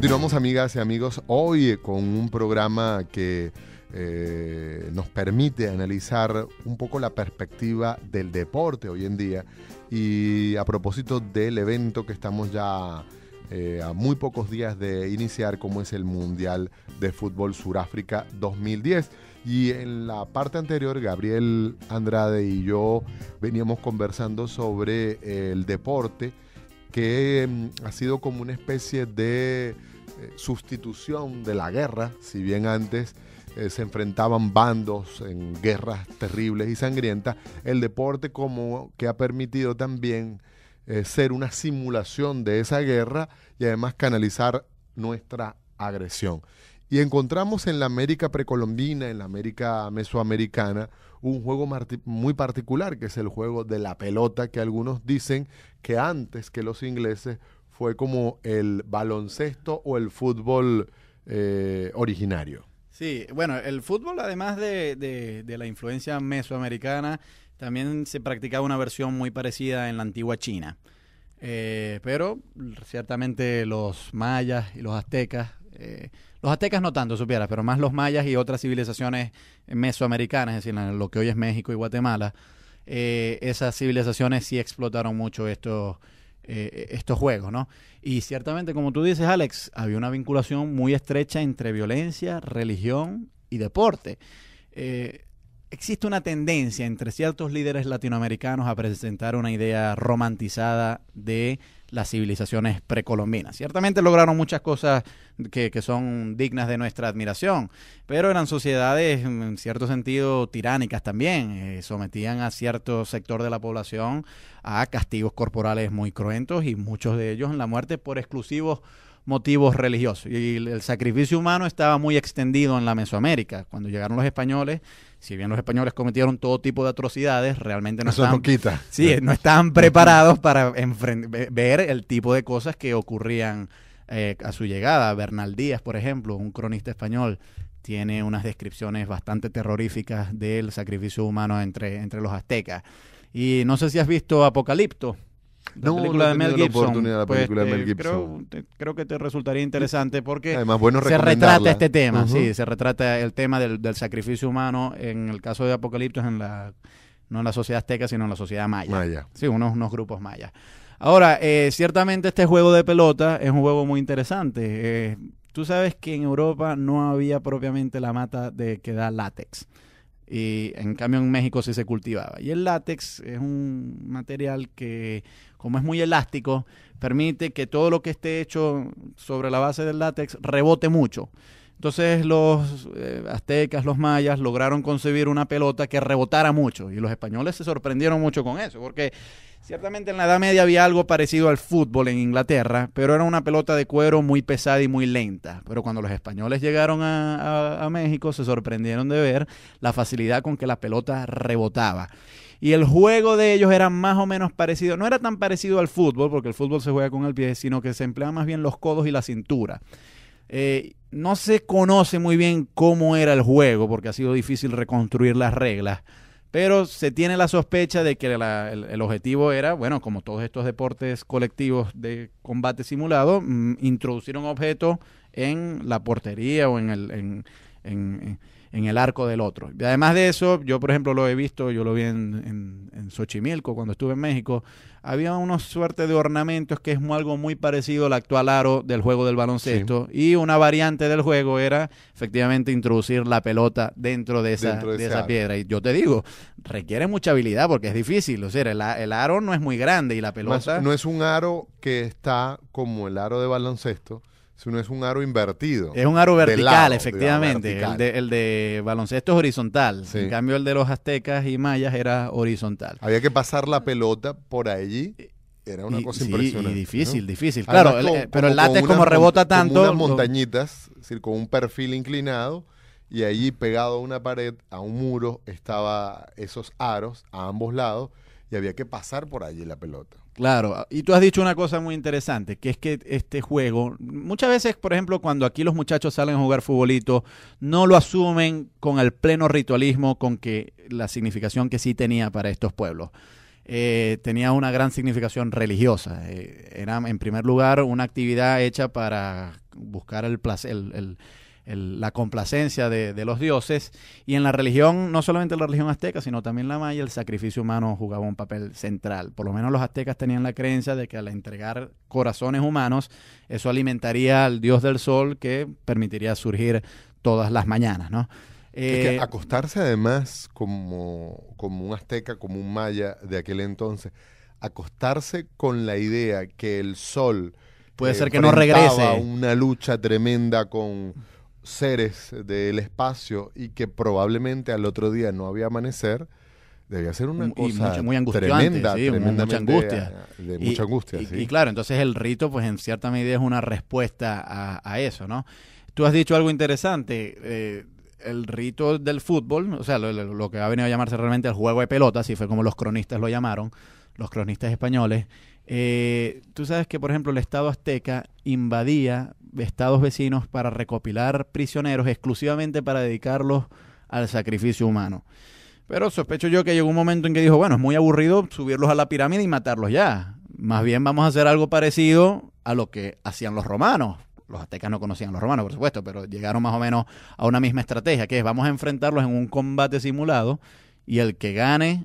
Continuamos, amigas y amigos, hoy con un programa que nos permite analizar un poco la perspectiva del deporte hoy en día, y a propósito del evento que estamos ya a muy pocos días de iniciar, como es el Mundial de Fútbol Suráfrica 2010. Y en la parte anterior, Gabriel Andrade y yo veníamos conversando sobre el deporte, que ha sido como una especie de sustitución de la guerra. Si bien antes se enfrentaban bandos en guerras terribles y sangrientas, el deporte como que ha permitido también ser una simulación de esa guerra y además canalizar nuestra agresión. Y encontramos en la América precolombina, en la América mesoamericana, un juego muy particular, que es el juego de la pelota, que algunos dicen que antes que los ingleses fue como el baloncesto o el fútbol originario. Sí, bueno, el fútbol, además de la influencia mesoamericana, también se practicaba una versión muy parecida en la antigua China. Pero ciertamente los mayas y los aztecas no tanto, supieras, pero más los mayas y otras civilizaciones mesoamericanas, es decir, lo que hoy es México y Guatemala, esas civilizaciones sí explotaron mucho estos juegos, ¿no? Y ciertamente, como tú dices, Alex, había una vinculación muy estrecha entre violencia, religión y deporte. Existe una tendencia entre ciertos líderes latinoamericanos a presentar una idea romantizada de las civilizaciones precolombinas. Ciertamente lograron muchas cosas que son dignas de nuestra admiración, pero eran sociedades en cierto sentido tiránicas también. Sometían a cierto sector de la población a castigos corporales muy cruentos, y muchos de ellos en la muerte por exclusivos motivos religiosos. Y el sacrificio humano estaba muy extendido en la Mesoamérica. Cuando llegaron los españoles, si bien los españoles cometieron todo tipo de atrocidades, realmente no estaban preparados para ver el tipo de cosas que ocurrían a su llegada. Bernal Díaz, por ejemplo, un cronista español, tiene unas descripciones bastante terroríficas del sacrificio humano entre los aztecas. Y no sé si has visto Apocalipto. La película de Mel Gibson. Creo que te resultaría interesante porque además, se retrata este tema. Sí, se retrata el tema del sacrificio humano. En el caso de Apocalipto, no en la sociedad azteca, sino en la sociedad maya. Sí, unos grupos mayas. Ahora, ciertamente este juego de pelota es un juego muy interesante. Tú sabes que en Europa no había propiamente la mata que da látex. Y en cambio en México sí se cultivaba. Y el látex es un material que, como es muy elástico, permite que todo lo que esté hecho sobre la base del látex rebote mucho. Entonces los aztecas, los mayas, lograron concebir una pelota que rebotara mucho. Y los españoles se sorprendieron mucho con eso, porque ciertamente en la Edad Media había algo parecido al fútbol en Inglaterra, pero era una pelota de cuero muy pesada y muy lenta. Pero cuando los españoles llegaron a México, se sorprendieron de ver la facilidad con que la pelota rebotaba. Y el juego de ellos era más o menos parecido, no era tan parecido al fútbol, porque el fútbol se juega con el pie, sino que se emplean más bien los codos y la cintura. No se conoce muy bien cómo era el juego, porque ha sido difícil reconstruir las reglas, pero se tiene la sospecha de que el objetivo era, bueno, como todos estos deportes colectivos de combate simulado, introducir un objeto en la portería o en el arco del otro. Y además de eso, yo por ejemplo lo he visto, yo lo vi en Xochimilco cuando estuve en México. Había una suerte de ornamentos que es algo muy parecido al actual aro del juego del baloncesto, sí. Y una variante del juego era efectivamente introducir la pelota dentro de esa piedra. Y yo te digo, requiere mucha habilidad porque es difícil. O sea, el aro no es muy grande y la pelota... No es un aro que está como el aro de baloncesto, sino es un aro invertido. Es un aro vertical, efectivamente. El de baloncesto es horizontal. Sí. En cambio, el de los aztecas y mayas era horizontal. Había que pasar la pelota por allí. Era una cosa impresionante. Y difícil. Claro, pero el látex como rebota tanto... Como unas montañitas, es decir, con un perfil inclinado, y allí pegado a una pared, a un muro, estaba esos aros a ambos lados, y había que pasar por allí la pelota. Claro, y tú has dicho una cosa muy interesante, que es que este juego, muchas veces, por ejemplo, cuando aquí los muchachos salen a jugar futbolito, no lo asumen con el pleno ritualismo, con que la significación que sí tenía para estos pueblos. tenía una gran significación religiosa. Era, en primer lugar, una actividad hecha para buscar el placer, la complacencia de los dioses, y en la religión, no solamente la religión azteca, sino también la maya, el sacrificio humano jugaba un papel central. Por lo menos los aztecas tenían la creencia de que al entregar corazones humanos, eso alimentaría al dios del sol, que permitiría surgir todas las mañanas, ¿no? Es que acostarse además como un azteca, como un maya de aquel entonces, acostarse con la idea que el sol puede ser que no regrese, una lucha tremenda con seres del espacio y que probablemente al otro día no había amanecer, debía ser una cosa muy angustiante, tremenda, sí, mucha angustia. Mucha angustia, sí. Y claro, entonces el rito, pues en cierta medida es una respuesta a eso, ¿no? Tú has dicho algo interesante, el rito del fútbol, o sea, lo que ha venido a llamarse realmente el juego de pelota, así fue como los cronistas lo llamaron, los cronistas españoles. Tú sabes que, por ejemplo, el Estado azteca invadía estados vecinos para recopilar prisioneros exclusivamente para dedicarlos al sacrificio humano. Pero sospecho yo que llegó un momento en que dijo, bueno, es muy aburrido subirlos a la pirámide y matarlos ya. Más bien vamos a hacer algo parecido a lo que hacían los romanos. Los aztecas no conocían a los romanos, por supuesto, pero llegaron más o menos a una misma estrategia, que es vamos a enfrentarlos en un combate simulado y el que gane.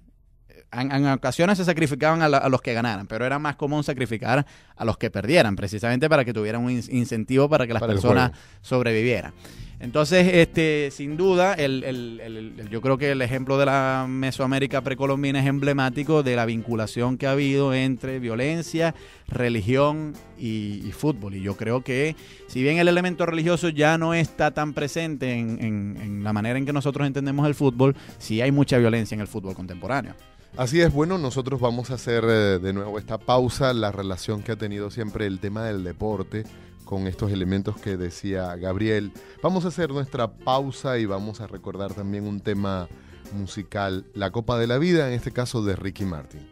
En ocasiones se sacrificaban a los que ganaran, pero era más común sacrificar a los que perdieran, precisamente para que tuvieran un incentivo para que las personas sobrevivieran. Entonces, sin duda, yo creo que el ejemplo de la Mesoamérica precolombina es emblemático de la vinculación que ha habido entre violencia, religión y fútbol. Y yo creo que, si bien el elemento religioso ya no está tan presente en la manera en que nosotros entendemos el fútbol, sí hay mucha violencia en el fútbol contemporáneo. Así es, bueno, nosotros vamos a hacer de nuevo esta pausa, la relación que ha tenido siempre el tema del deporte con estos elementos que decía Gabriel. Vamos a hacer nuestra pausa y vamos a recordar también un tema musical, La Copa de la Vida, en este caso de Ricky Martin.